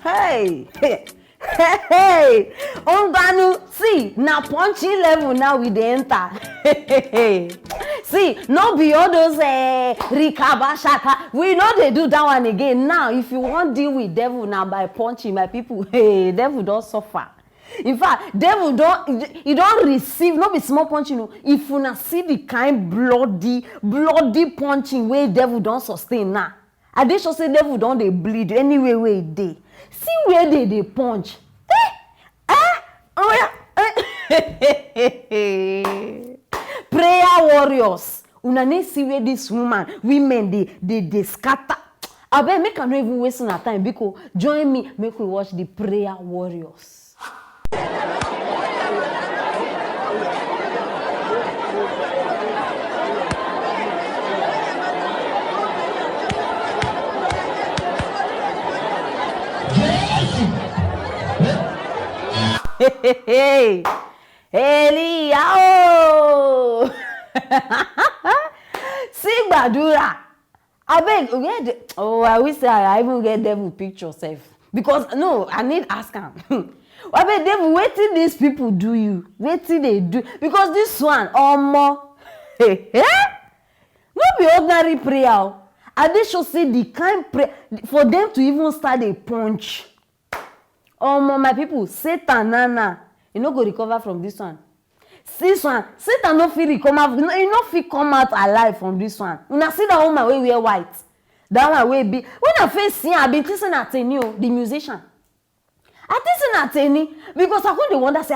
Hey, hey, Onganu, see, now punchy level now we dey enter. See, no be all those rikaba shaka. We know they do that one again. Now, if you want deal with devil now by punching my people, hey, devil don't suffer. In fact, devil don't receive, no be small punching. No. If you not see the kind bloody punching where devil don't sustain now. I dey sure say devil don't they bleed anyway where they. See where they punch. Prayer warriors. Una need see where this women they scatter. I bet make I no even waste our time because join me, make we watch the prayer warriors. Hey, Eliao! See Badura. I beg, I wish I even get devil picture safe. Because no, I need ask him. I beg devil, wait till these people do you. Wait till they do. Because this one, more. No be ordinary prayer. I dey should say the kind prayer for them to even start a punch. My people, Satan, Nana, you no go recover from this one. This one, Satan no fit recover. You no fit come out alive from this one. Una see that woman wey wear white, that one wey be. When I first see her, I been thinking Ateni, the musician. I think Ateni because I couldn't wonder say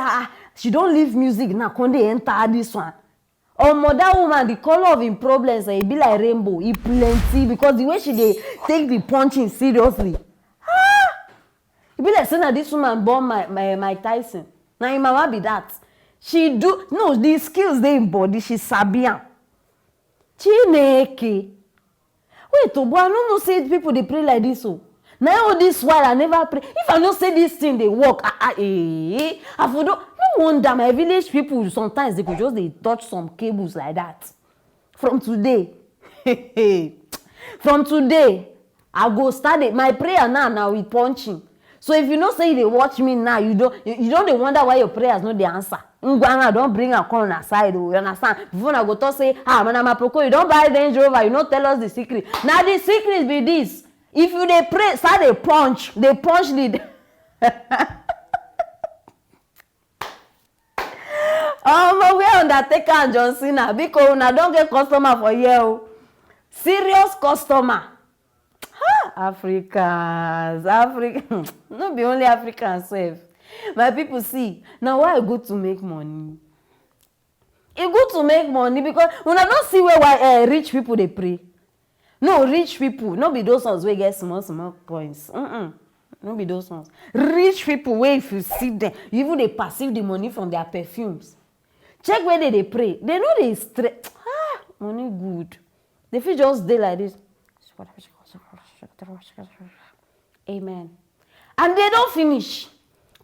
she don't leave music now. Couldn't enter this one. That woman, the color of him problems, it be like rainbow. It plenty because the way she dey take the punching seriously. It be like saying that this woman born my Tyson. Now your mama be that. She do no the skills they in body. She sabian. Chineke. Wait, boy, I don't know say people they pray like this. So now all this while I never pray. If I don't say this thing they work. I for no wonder my village people sometimes they could just they touch some cables like that. From today, from today, I go start it. My prayer now with punching. So if you know say they watch me now, you don't they wonder why your prayers no the answer. Ngwana don't bring a corner aside, you understand? Before I go to say, manama proko, you don't buy Range Rover, you don't tell us the secret. Now the secret be this. If you they pray, start they punch the we are Undertaker and John Cena because una don't get customer for you. Serious customer. Africans. Not be only Africans safe. My people see. Now why good to make money? It's good to make money because when I don't see where rich people they pray. No, rich people. Not be those ones where get small coins. Not be those ones. Rich people where if you see them, even they perceive the money from their perfumes. Check where they pray. They know they straight. Money good. They feel just day like this. Amen. And they don't finish.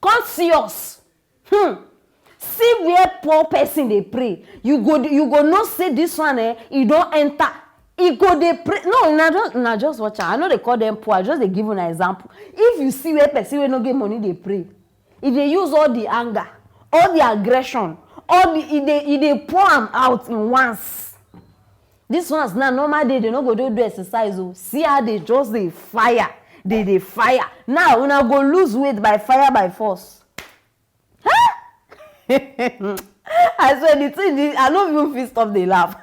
Come see us. See where poor person they pray. You go not say this one. You don't enter. You go they pray. No, not just watch. I know they call them poor. Just they give an example. If you see where person will not get money, they pray. If they use all the anger, all the aggression, all the they pour them out in once. This one's now normal day, they no go do exercise. See how they just they fire. They fire. Now una go lose weight by fire by force. I swear the thing I don't even feel stop they laugh.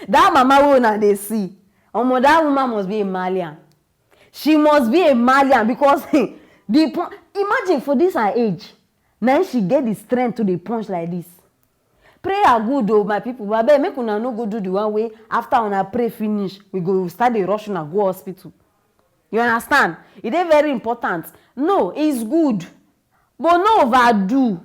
That mama won't they see. That woman must be a Malian. She must be a Malian because imagine for this her age. Now she get the strength to the punch like this. Prayer good though, my people. But make una no go do the one way after una pray finish. We go start the rush and go hospital. You understand? It is very important. No, it's good. But no overdo.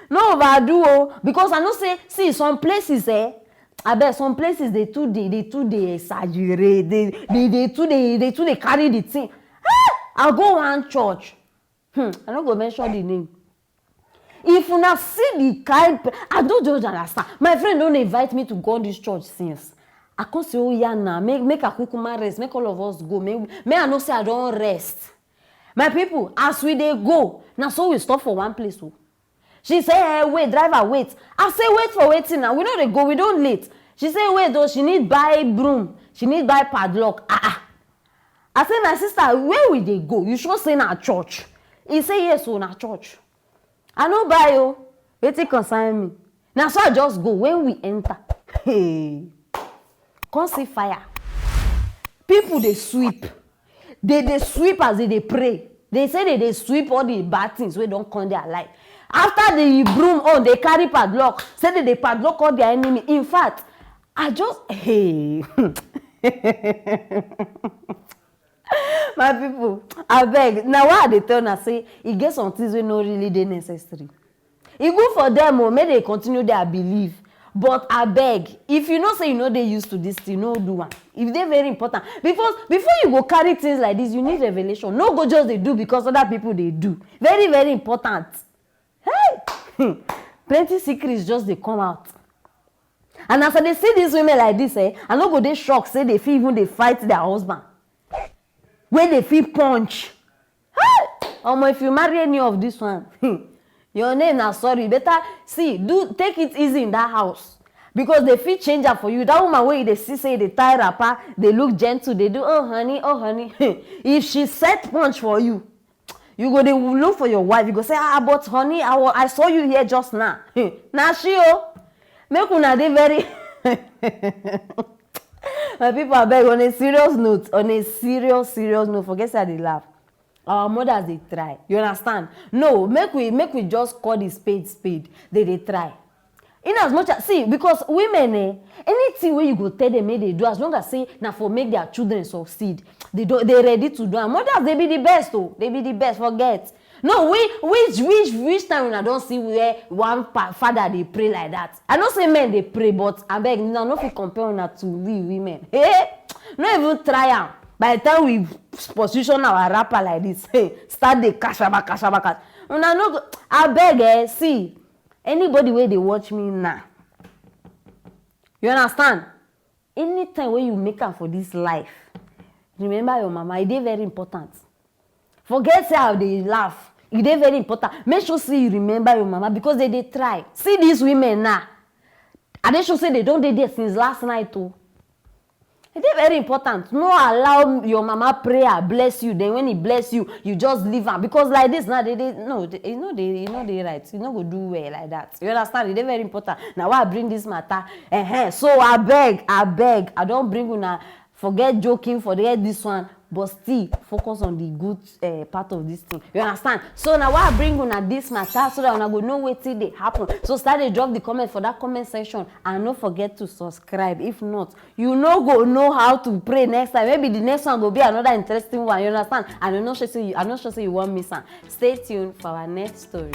No overdo. Because I know say, see, some places, I bet some places they too exaggerate. They too carry the thing. I'll go one church. I don't go mention the name. If you not see the kind, I don't understand. My friend don't invite me to go to this church since. I come say, oh yeah, now make a kukuma rest, make all of us go. May I know say I don't rest. My people, as we dey go, now so we stop for one place. Oh. She say, hey, wait, driver, wait. I say, wait for waiting now. We know they go, we don't late. She say, wait, though, she need buy broom. She need buy padlock. I say, my sister, where will they go? You sure say na church? He say, yes, so na church. I no buy you. Wetin concern me. Now so I just go. When we enter, hey, come see fire. People they sweep. They sweep as they pray. They say they sweep all the bad things wey don come their life. After the broom on, they carry padlock. Say they padlock all their enemy. In fact, I just hey. My people, I beg. Now why they tell us say e get some things wey no really dey necessary. E good for them, oh, may they continue their belief. But I beg, if you know say you know they used to this thing, no do one. If they're very important, because before you go carry things like this, you need revelation. No go just they do because other people they do. Very, very important. Hey, plenty secrets just they come out. And after they see these women like this, I no go they shocked. Say they feel even they fight their husband. When they feel punch. Hey, if you marry any of this one. Your name now, sorry. Better see, take it easy in that house. Because they feel changer for you. That woman where they see say they tie rapper, they look gentle, they do, oh honey, oh honey. If she set punch for you, you go they look for your wife. You go say, but honey, I saw you here just now. Now she make una dey very my people are beg on a serious note, forget say they laugh. Our mothers they try. You understand? No, make we just call the spade. They try. In as much as see, because women, anything where you go tell them they do, as long as say now for make their children succeed, they ready to do. And mothers they be the best, oh, they be the best. Forget. No, which time when I don't see where one father they pray like that. I don't say men they pray, but I beg now no fit compare una to we women. Hey, no even try am. By the time we position our rapper like this, hey, start the cash. Una no go. I beg, see, anybody where they watch me now. You understand? Anytime when you make am for this life, remember your mama. It is very important. Forget how they laugh. It is very important. Make sure say you remember your mama because they try. See these women now. And they should say they don't do this since last night too. It is very important. No allow your mama prayer bless you. Then when he bless you, you just leave her. Because like this now, they right. You know go do well like that. You understand? It is very important. Now why I bring this matter? So I beg. I don't bring una forget joking, forget this one. But still focus on the good part of this thing. You understand? So now why I bring una this matter so that una go know what till they happen. So start to drop the comment for that comment section and don't forget to subscribe. If not, you no go know how to pray next time. Maybe the next one will be another interesting one. You understand? And I'm not sure say you won't miss one. Stay tuned for our next story.